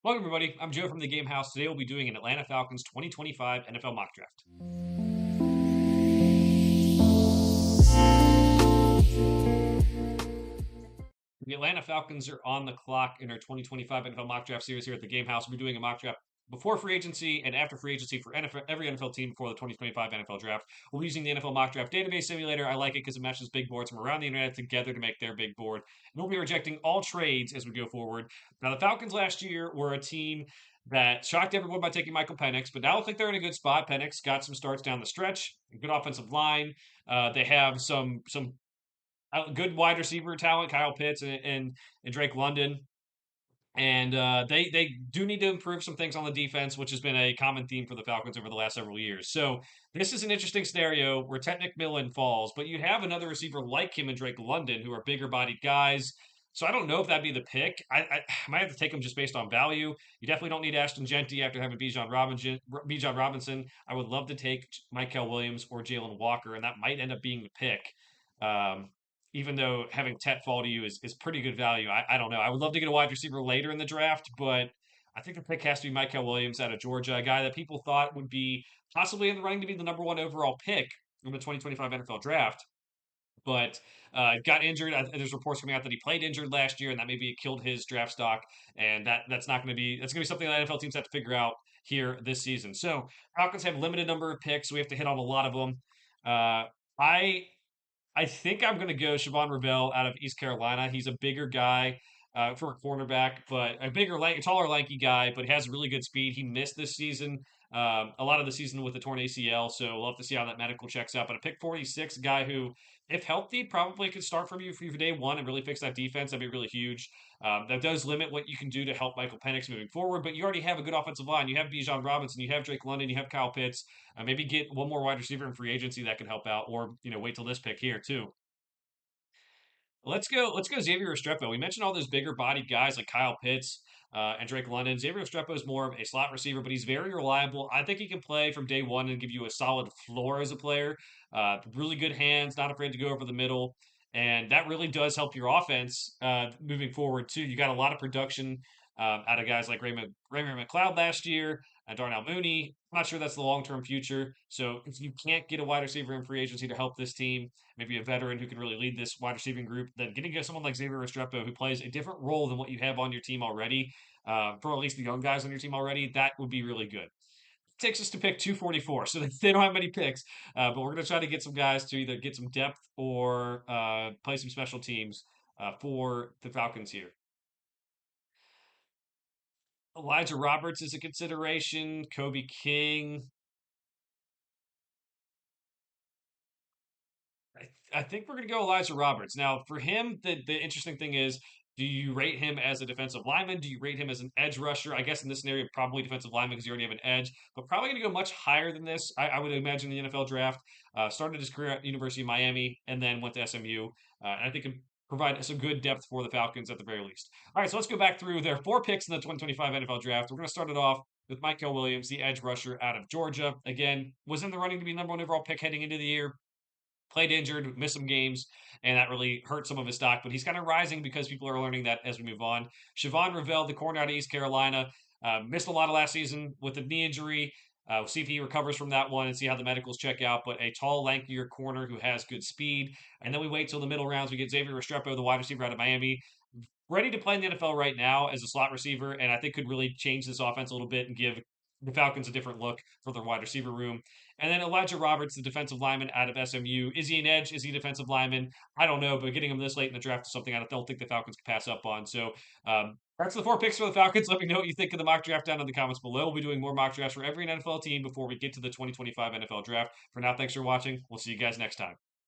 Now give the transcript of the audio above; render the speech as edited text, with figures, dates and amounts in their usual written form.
Welcome, everybody. I'm Joe from the Game House. Today we'll be doing an Atlanta Falcons 2025 NFL mock draft. The Atlanta Falcons are on the clock in our 2025 NFL mock draft series here at the Game House. We'll be doing a mock draft before free agency and after free agency for every NFL team before the 2025 NFL draft. We'll be using the NFL mock draft database simulator. I like it because it matches big boards from around the internet together to make their big board. And we'll be rejecting all trades as we go forward. Now, the Falcons last year were a team that shocked everyone by taking Michael Penix, but now I think they're in a good spot. Penix got some starts down the stretch, a good offensive line. They have some good wide receiver talent, Kyle Pitts and Drake London. And they do need to improve some things on the defense, which has been a common theme for the Falcons over the last several years. So this is an interesting scenario where Ted McMillan falls, but you have another receiver like him and Drake London who are bigger bodied guys. So I don't know if that'd be the pick. I might have to take him just based on value. You definitely don't need Ashton Genty after having Bijan Robinson. I would love to take Michael Williams or Jalen Walker, and that might end up being the pick. Um, Even though having Tet fall to you is pretty good value. I don't know. I would love to get a wide receiver later in the draft, but I think the pick has to be Michael Williams out of Georgia, a guy that people thought would be possibly in the running to be the number one overall pick in the 2025 NFL draft. But got injured. There's reports coming out that he played injured last year, and that maybe it killed his draft stock. And that's not going to be something that NFL teams have to figure out here this season. So Falcons have limited number of picks, so we have to hit on a lot of them. I I think I'm going to go Siobhan Revell out of East Carolina. He's a bigger guy for a cornerback, but taller, lanky guy, but he has really good speed. He missed this season, a lot of the season with a torn ACL, so we'll have to see how that medical checks out. But a pick 46 guy who, if healthy, probably could start for you for day one and really fix that defense. That'd be really huge. That does limit what you can do to help Michael Penix moving forward, but you already have a good offensive line. You have Bijan Robinson, you have Drake London, you have Kyle Pitts. Maybe get one more wide receiver in free agency that can help out, or wait till this pick here too. Let's go Xavier Restrepo. We mentioned all those bigger bodied guys like Kyle Pitts and Drake London. Xavier Restrepo is more of a slot receiver, but he's very reliable. I think he can play from day one and give you a solid floor as a player. Really good hands, not afraid to go over the middle. And that really does help your offense moving forward, too. You got a lot of production out of guys like Raymond McLeod last year and Darnell Mooney. I'm not sure that's the long term future. So if you can't get a wide receiver in free agency to help this team, maybe a veteran who can really lead this wide receiving group, then getting someone like Xavier Restrepo who plays a different role than what you have on your team already, for at least the young guys on your team already, that would be really good. Takes us to pick 244, so they don't have many picks, but we're going to try to get some guys to either get some depth or play some special teams for the Falcons here. Elijah Roberts is a consideration. Kobe King. I think we're going to go Elijah Roberts. Now, for him, the interesting thing is, do you rate him as a defensive lineman? Do you rate him as an edge rusher? I guess in this scenario, probably defensive lineman because you already have an edge, but probably going to go much higher than this. I would imagine the NFL draft. Started his career at University of Miami and then went to SMU. And I think can provide some good depth for the Falcons at the very least. All right, so let's go back through their four picks in the 2025 NFL draft. We're going to start it off with Michael Williams, the edge rusher out of Georgia. Again, was in the running to be number one overall pick heading into the year, played injured, missed some games, and that really hurt some of his stock. But he's kind of rising because people are learning that as we move on. Siobhan Revell, the corner out of East Carolina, missed a lot of last season with a knee injury. We'll see if he recovers from that one and see how the medicals check out. But a tall, lankier corner who has good speed. And then we wait till the middle rounds. We get Xavier Restrepo, the wide receiver out of Miami, ready to play in the NFL right now as a slot receiver, and I think could really change this offense a little bit and give the Falcons a different look for their wide receiver room. And then Elijah Roberts, the defensive lineman out of SMU. Is he an edge? Is he a defensive lineman? I don't know, but getting him this late in the draft is something I don't think the Falcons can pass up on. So that's the four picks for the Falcons. Let me know what you think of the mock draft down in the comments below. We'll be doing more mock drafts for every NFL team before we get to the 2025 NFL draft. For now, thanks for watching. We'll see you guys next time.